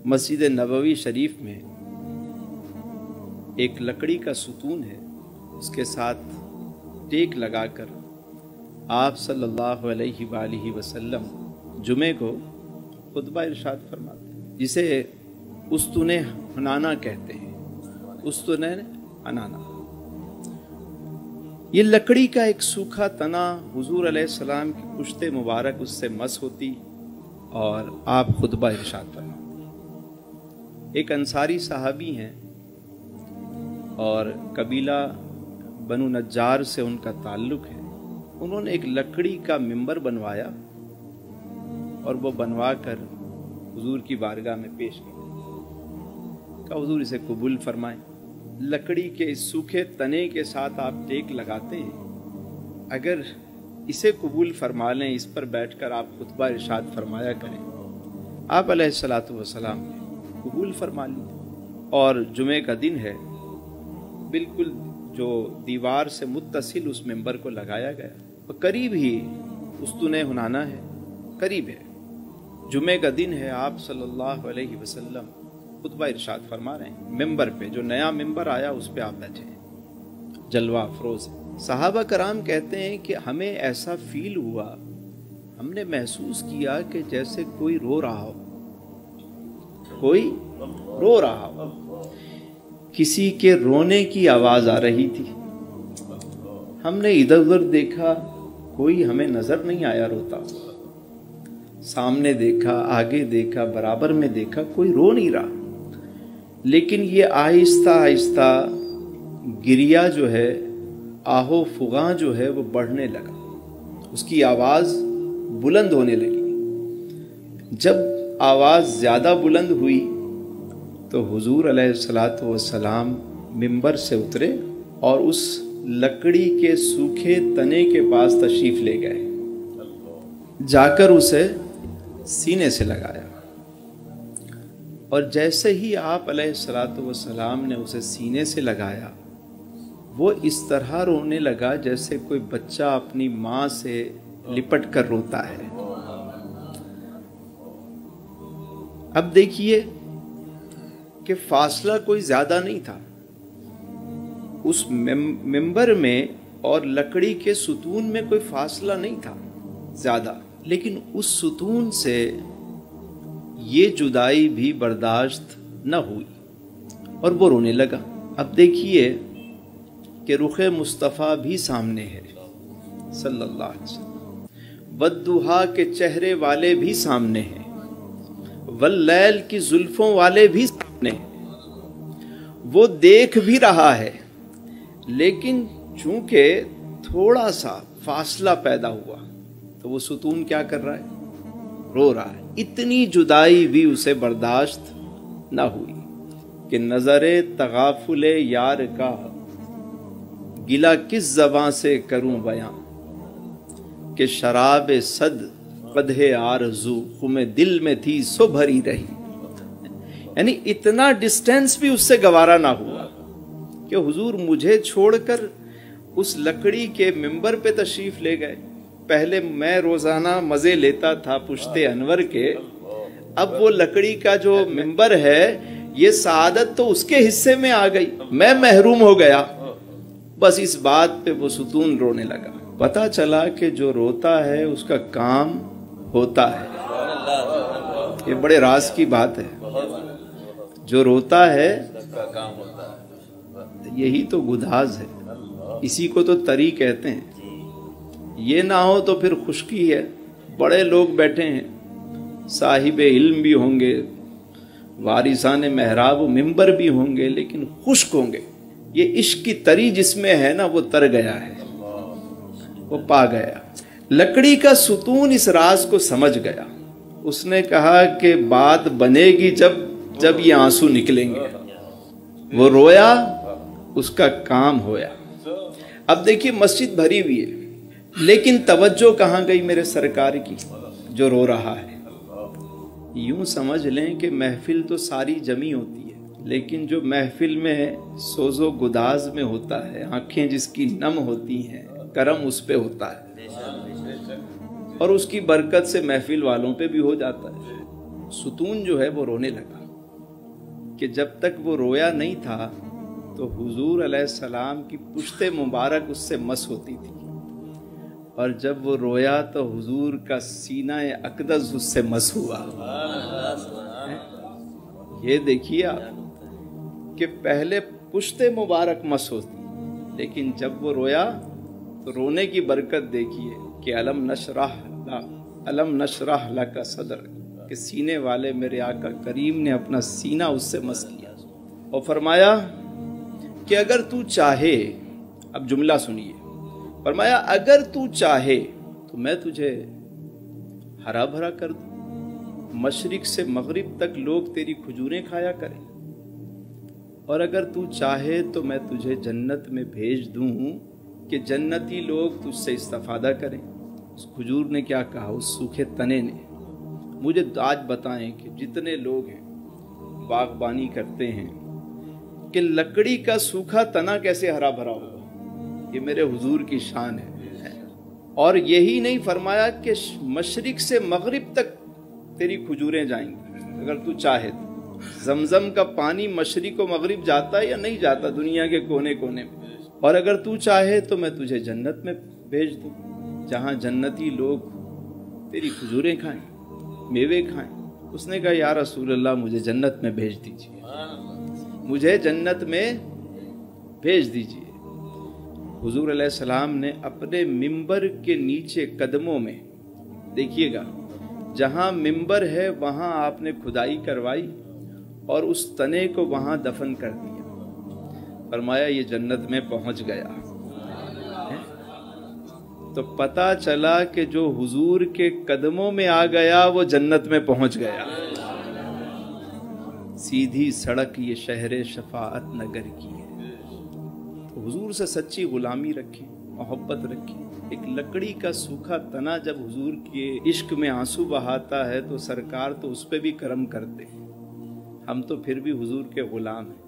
मस्जिद नबवी शरीफ में एक लकड़ी का सुतून है, उसके साथ टेक लगाकर आप सल्लल्लाहु अलैहि वसल्लम जुमे को खुतबा इरशाद फरमाते हैं, जिसे उस्तुने हनाना कहते हैं। उस्तुने हनाना ये लकड़ी का एक सूखा तना हुजूर अलैहिस्सलाम की पुश्ते मुबारक उससे मस होती और आप खुतबा इरशाद फरमाते। एक अंसारी सहाबी हैं और कबीला बनु नज्जार से उनका ताल्लुक है। उन्होंने एक लकड़ी का मिंबर बनवाया और वो बनवा कर हुजूर की बारगाह में पेश किया। कहा हुजूर इसे कबूल फरमाएं। लकड़ी के इस सूखे तने के साथ आप टेक लगाते हैं, अगर इसे कबूल फरमा लें, इस पर बैठकर आप खुतबा इरशाद फरमाया करें। आप अलैहिस्सलातु वस्सलाम ने कबूल फरमा ली और जुमे का दिन है, बिल्कुल जो दीवार से मुत्तसिल उस मेंबर को लगाया गया और करीब ही उस्तुने हुनाना है, करीब है। जुमे का दिन है, आप सल्लल्लाहु अलैहि वसल्लम खुतबा इरशाद फरमा रहे हैं। मेंबर पे जो नया मेंबर आया उस पे आप बैठे हैं, जलवा अफरोज है। सहाबा कराम कहते हैं कि हमें ऐसा फील हुआ, हमने महसूस किया कि जैसे कोई रो रहा हो, कोई रो रहा हो, किसी के रोने की आवाज आ रही थी। हमने इधर उधर देखा, कोई हमें नजर नहीं आया रोता। सामने देखा, आगे देखा, बराबर में देखा, कोई रो नहीं रहा। लेकिन ये आहिस्ता आहिस्ता गिरिया जो है, आहो फुगा जो है वो बढ़ने लगा, उसकी आवाज बुलंद होने लगी। जब आवाज ज्यादा बुलंद हुई तो हुजूर अलैहिस्सलातु वस्सलाम मिंबर से उतरे और उस लकड़ी के सूखे तने के पास तशरीफ ले गए। जाकर उसे सीने से लगाया और जैसे ही आप अलैहिस्सलातु वस्सलाम ने उसे सीने से लगाया, वो इस तरह रोने लगा जैसे कोई बच्चा अपनी माँ से लिपट कर रोता है। अब देखिए कि फासला कोई ज्यादा नहीं था उस मेंबर में और लकड़ी के सुतून में, कोई फासला नहीं था ज्यादा, लेकिन उस सुतून से ये जुदाई भी बर्दाश्त न हुई और वो रोने लगा। अब देखिए कि रुखे मुस्तफ़ा भी सामने है सल्लल्लाहु अलैहि वसल्लम, वद्दुहा के चेहरे वाले भी सामने हैं, वल्लैल की जुल्फों वाले भी सामने हैं। वो देख भी रहा है, लेकिन चूंकि थोड़ा सा फासला पैदा हुआ तो वो सुतून क्या कर रहा है, रो रहा है। इतनी जुदाई भी उसे बर्दाश्त न हुई कि नजरे तगाफुले यार का गिला किस ज़बां से करूं बयां, कि शराब सद कदहे आरज़ू खुमे दिल में थी सो भरी रही। यानी इतना डिस्टेंस भी उससे गवारा ना हुआ कि हुजूर मुझे छोड़कर उस लकड़ी के मिंबर पे तशरीफ ले गए। पहले मैं रोजाना मजे लेता था पुश्ते अनवर के, अब वो लकड़ी का जो मिंबर है, ये सआदत तो उसके हिस्से में आ गई, मैं महरूम हो गया। बस इस बात पे वो सुतून रोने लगा। पता चला कि जो रोता है उसका काम होता है। ये बड़े राज की बात है, जो रोता है काम होता है। यही तो गुदाज है, इसी को तो तरी कहते हैं। ये ना हो तो फिर खुशकी है। बड़े लोग बैठे हैं, साहिबे इल्म भी होंगे, वारिसाने महराब मिंबर भी होंगे, लेकिन खुश्क होंगे। ये इश्क की तरी जिसमें है ना, वो तर गया है, वो पा गया। लकड़ी का सुतून इस राज को समझ गया। उसने कहा कि बात बनेगी जब ये आंसू निकलेंगे। वो रोया, उसका काम होया। अब देखिए मस्जिद भरी हुई है, लेकिन तवज्जो कहाँ गई मेरे सरकार की, जो रो रहा है। यूं समझ लें कि महफिल तो सारी जमी होती है, लेकिन जो महफिल में सोजो गुदाज में होता है, आंखें जिसकी नम होती हैं, करम उस पे होता है और उसकी बरकत से महफिल वालों पे भी हो जाता है। सुतून जो है वो रोने लगा। کہ جب تک وہ رویا نہیں تھا تو حضور علیہ السلام کی پشت مبارک اس سے مس ہوتی تھی، اور جب وہ رویا تو حضور کا سینہ اقدس اس سے مس ہوا۔ یہ دیکھیے آپ کہ پہلے پشت مبارک مس ہوتی، لیکن جب وہ رویا تو رونے کی برکت دیکھیے کہ علم نشرح لک صدر، کہ سینے والے میرے آقا کریم نے اپنا سینہ اس سے مس کیا اور فرمایا کہ اگر تو چاہے، اب جملہ سنیے، فرمایا اگر تو چاہے تو میں تجھے ہرا بھرا کر دوں، مشرق سے مغرب تک لوگ تیری کھجوریں کھایا کریں، اور اگر تو چاہے تو میں تجھے جنت میں بھیج دوں کہ جنتی لوگ تجھ سے استفادہ کریں۔ اس کھجور نے کیا کہا، اس سوکھے تنے نے، مجھے آج بتائیں کہ جتنے لوگ ہیں باغبانی کرتے ہیں کہ لکڑی کا سوکھا تنا کیسے ہرا بھرا ہوگا، یہ میرے حضور کی شان ہے۔ اور یہی نہیں فرمایا کہ مشرق سے مغرب تک تیری کھجوریں جائیں گی اگر تو چاہے تو۔ زمزم کا پانی مشرق و مغرب جاتا ہے یا نہیں جاتا، دنیا کے کونے کونے میں، اور اگر تو چاہے تو میں تجھے جنت میں بھیج دوں جہاں جنتی لوگ تیری کھجوریں کھائیں، میوے کھائیں۔ اس نے کہا یا رسول اللہ مجھے جنت میں بھیج دیجیے، مجھے جنت میں بھیج دیجیے۔ حضور علیہ السلام نے اپنے ممبر کے نیچے قدموں میں، دیکھیے گا جہاں ممبر ہے وہاں آپ نے کھدائی کروائی اور اس تنے کو وہاں دفن کر دیا، فرمایا یہ جنت میں پہنچ گیا۔ تو پتا چلا کہ جو حضور کے قدموں میں آ گیا وہ جنت میں پہنچ گیا۔ سیدھی سڑک یہ شہر شفاعت نگر کی ہے۔ تو حضور سے سچی غلامی رکھیں، محبت رکھیں۔ ایک لکڑی کا سوکھا تنا جب حضور کے عشق میں آنسو بہاتا ہے تو سرکار تو اس پہ بھی کرم کرتے ہیں، ہم تو پھر بھی حضور کے غلام ہیں۔